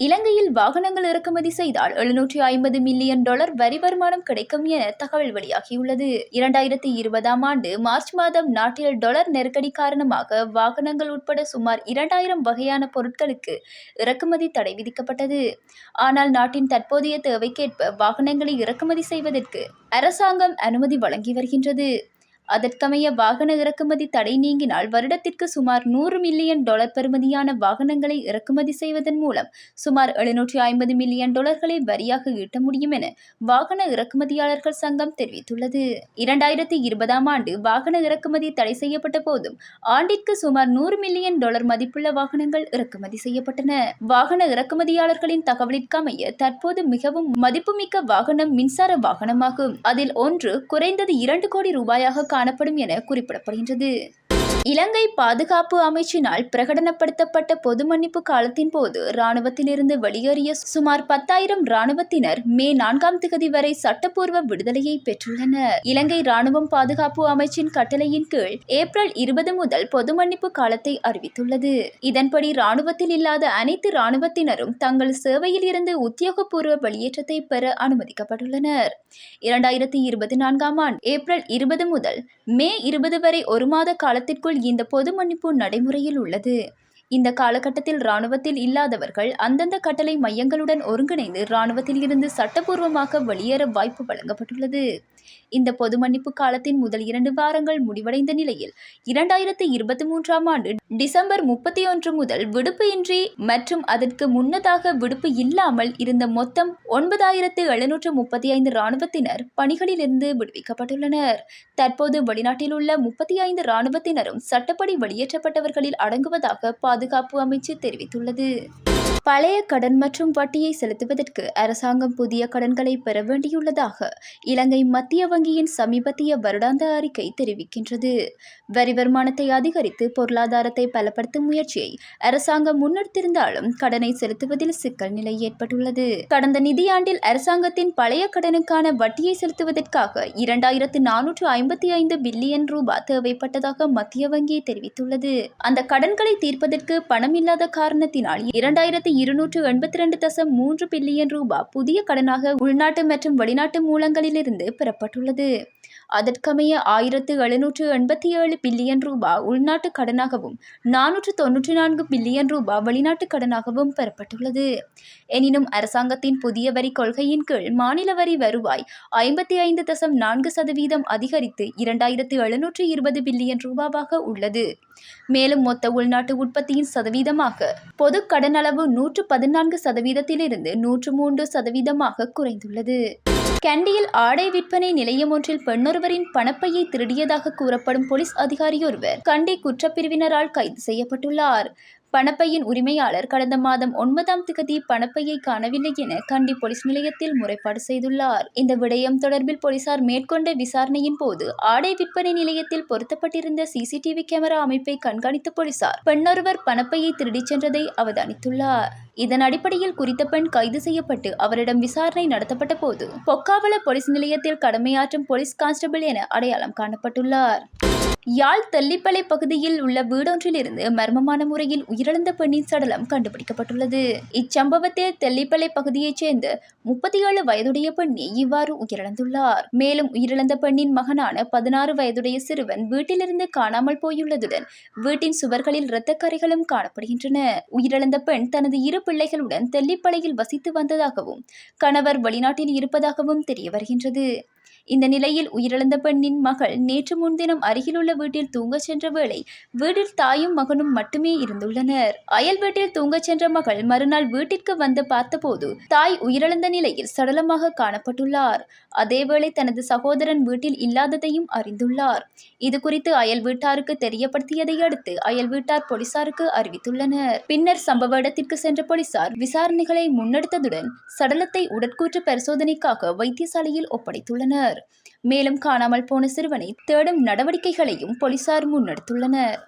இலங்கையில் வாகனங்கள் இறக்குமதி செய்தால் $750 மில்லியன் வரி வருமானம் கிடைக்கும் என தகவல் வெளியாகியுள்ளது. 2020ஆம் ஆண்டு மார்ச் மாதம் நாட்டில் டாலர் நெருக்கடி காரணமாக வாகனங்கள் உட்பட சுமார் 2000 வகையான பொருட்களுக்கு இறக்குமதி தடை விதிக்கப்பட்டது. ஆனால் நாட்டின் தற்போதைய தேவைக்கேற்ப வாகனங்களை இறக்குமதி செய்வதற்கு அரசாங்கம் அனுமதி வழங்கி வருகின்றது. அதற்கமைய வாகன இறக்குமதி தடை நீங்கினால் வருடத்திற்கு சுமார் $100 மில்லியன் பெறுமதியான வாகனங்களை இறக்குமதி செய்வதன் மூலம் சுமார் $750 மில்லியன் வரியாக ஈட்ட முடியும் என வாகன இறக்குமதியாளர்கள் சங்கம் தெரிவித்துள்ளது. 2020ஆம் ஆண்டு வாகன இறக்குமதி தடை செய்யப்பட்ட போதும் ஆண்டிற்கு சுமார் $100 மில்லியன் மதிப்புள்ள வாகனங்கள் இறக்குமதி செய்யப்பட்டன. வாகன இறக்குமதியாளர்களின் தகவலிற்கமைய தற்போது மிகவும் மதிப்புமிக்க வாகனம் மின்சார வாகனமாகும். அதில் ஒன்று குறைந்தது $2 கோடி காணப்படும் என குறிப்பிடப்படுகின்றது. இலங்கை பாதுகாப்பு அமைச்சினால் பிரகடனப்படுத்தப்பட்ட பொது மன்னிப்பு காலத்தின் போது இராணுவத்திலிருந்து வெளியேறிய சுமார் 10,000 இராணுவத்தினர் மே 4ஆம் திகதி வரை சட்டப்பூர்வ விடுதலையை பெற்றுள்ளனர். இலங்கை இராணுவம் பாதுகாப்பு அமைச்சின் கட்டளையின் கீழ் ஏப்ரல் 20 முதல் பொது மன்னிப்பு காலத்தை அறிவித்துள்ளது. இதன்படி இராணுவத்தில் இல்லாத அனைத்து இராணுவத்தினரும் தங்கள் சேவையில் இருந்து உத்தியோகபூர்வ வெளியேற்றத்தை பெற அனுமதிக்கப்பட்டுள்ளனர். 2024ஆம் ஆண்டு ஏப்ரல் 20 முதல் மே 20 வரை ஒரு மாத காலத்திற்குள் இந்த பொது மன்னிப்பு நடைமுறையில் உள்ளது. இந்த காலகட்டத்தில் இராணுவத்தில் இல்லாதவர்கள் அந்தந்த கட்டளை மையங்களுடன் ஒருங்கிணைந்து இராணுவத்தில் இருந்து சட்டப்பூர்வமாக வெளியேற வாய்ப்பு வழங்கப்பட்டுள்ளது. இந்த பொது மன்னிப்பு காலத்தின் முதல் 2 வாரங்கள் முடிவடைந்த நிலையில் 2023ஆம் ஆண்டு டிசம்பர் 31 முதல் விடுப்பு இன்றி மற்றும் அதற்கு முன்னதாக விடுப்பு இல்லாமல் இருந்த மொத்தம் 9,735 இராணுவத்தினர் பணிகளிலிருந்து விடுவிக்கப்பட்டுள்ளனர். தற்போது வெளிநாட்டில் உள்ள 35 இராணுவத்தினரும் சட்டப்படி வெளியேற்றப்பட்டவர்களில் அடங்குவதாக பாதுகாப்பு அமைச்சு தெரிவித்துள்ளது. பழைய கடன் மற்றும் வட்டியை செலுத்துவதற்கு அரசாங்கம் புதிய கடன்களை பெற வேண்டியுள்ளதாக இலங்கை மத்திய வங்கியின் சமீபத்திய வருடாந்த அறிக்கை தெரிவிக்கின்றது. வரி வருமானத்தை அதிகரித்து பொருளாதாரத்தை பலப்படுத்தும் முயற்சியை அரசாங்கம் முன்னெடுத்திருந்தாலும் கடனை செலுத்துவதில் சிக்கல் நிலை ஏற்பட்டுள்ளது. கடந்த நிதியாண்டில் அரசாங்கத்தின் பழைய கடனுக்கான வட்டியை செலுத்துவதற்காக $2,455 பில்லியன் தேவைப்பட்டதாக மத்திய வங்கி தெரிவித்துள்ளது. அந்த கடன்களை தீர்ப்பதற்கு பணம் இல்லாத காரணத்தினால் $2,282.3 பில்லியன் புதிய கடனாக உள்நாட்டு மற்றும் வெளிநாட்டு மூலங்களிலிருந்து பெறப்பட்டுள்ளது. அதற்கமைய $1,787 பில்லியன் உள்நாட்டு கடனாகவும் $494 பில்லியன் வெளிநாட்டு கடனாகவும் பெறப்பட்டுள்ளது. எனினும் அரசாங்கத்தின் புதிய வரி கொள்கையின் கீழ் மாநில வரி வருவாய் 55.4% அதிகரித்து $2,720 பில்லியன் உள்ளது. மேலும் மொத்த உள்நாட்டு உற்பத்தியின் சதவீதமாக பொது கடன் அளவு 114%இலிருந்து 103% குறைந்துள்ளது. கண்டியில் ஆடை விற்பனை நிலையம் ஒன்றில் பெண்ணொருவரின் பணப்பையை திருடியதாக கூறப்படும் போலீஸ் அதிகாரியொருவர் கண்டி குற்றப்பிரிவினரால் கைது செய்யப்பட்டுள்ளார். பணப்பையின் உரிமையாளர் கடந்த மாதம் 9ஆம் திகதி பணப்பையை காணவில்லை என கண்டி போலீஸ் நிலையத்தில் முறைப்பாடு செய்துள்ளார். இந்த விடயம் தொடர்பில் போலீசார் மேற்கொண்ட விசாரணையின் போது ஆடை விற்பனை நிலையத்தில் பொருத்தப்பட்டிருந்த சிசிடிவி கேமரா அமைப்பை கண்காணித்த போலீசார் பெண்ணொருவர் பணப்பையை திருடிச் சென்றதை அவதானித்துள்ளார். இதன் அடிப்படையில் குறித்த பெண் கைது செய்யப்பட்டு அவரிடம் விசாரணை நடத்தப்பட்ட போது பொக்காவள போலீஸ் நிலையத்தில் கடமையாற்றும் போலீஸ் கான்ஸ்டபிள் என அடையாளம் காணப்பட்டுள்ளார். யாழ் தெல்லிப்பளை பகுதியில் உள்ள வீடொன்றிலிருந்து மர்மமான முறையில் உயிரிழந்த பெண்ணின் சடலம் கண்டுபிடிக்கப்பட்டுள்ளது. இச்சம்பவத்தில் தெல்லிப்பளை பகுதியைச் சேர்ந்த 37 வயதுடைய பெண்ணே இவ்வாறு உயிரிழந்துள்ளார். மேலும் உயிரிழந்த பெண்ணின் மகனான 16 வயதுடைய சிறுவன் வீட்டிலிருந்து காணாமல் போயுள்ளதுடன் வீட்டின் சுவர்களில் இரத்தக்கறைகளும் காணப்படுகின்றன. உயிரிழந்த பெண் தனது 2 பிள்ளைகளுடன் தெல்லிப்பளையில் வசித்து வந்ததாகவும் கணவர் வெளிநாட்டில் இருப்பதாகவும் தெரிய வருகின்றது. இந்த நிலையில் உயிரிழந்த பெண்ணின் மகள் நேற்று முன்தினம் அருகிலுள்ள வீட்டில் தூங்கச் சென்ற வேளை வீட்டில் தாயும் மகனும் மட்டுமே இருந்துள்ளனர். அயல் வீட்டில் தூங்கச் சென்ற மகள் மறுநாள் வீட்டிற்கு வந்து பார்த்தபோது தாய் உயிரிழந்த நிலையில் சடலமாக காணப்பட்டுள்ளார். அதேவேளை தனது சகோதரன் வீட்டில் இல்லாததையும் அறிந்துள்ளார். இதுகுறித்து அயல் வீட்டாருக்கு தெரியப்படுத்தியதை அடுத்து அயல் வீட்டார் போலீசாருக்கு அறிவித்துள்ளனர். பின்னர் சம்பவ இடத்திற்கு சென்ற போலீசார் விசாரணைகளை முன்னெடுத்ததுடன் சடலத்தை உடற்கூற்று பரிசோதனைக்காக வைத்தியசாலையில் ஒப்படைத்துள்ளனர். மேலும் காணாமல் போன சிறுவனை தேடும் நடவடிக்கைகளையும் போலீசார் முன்னெடுத்துள்ளனர்.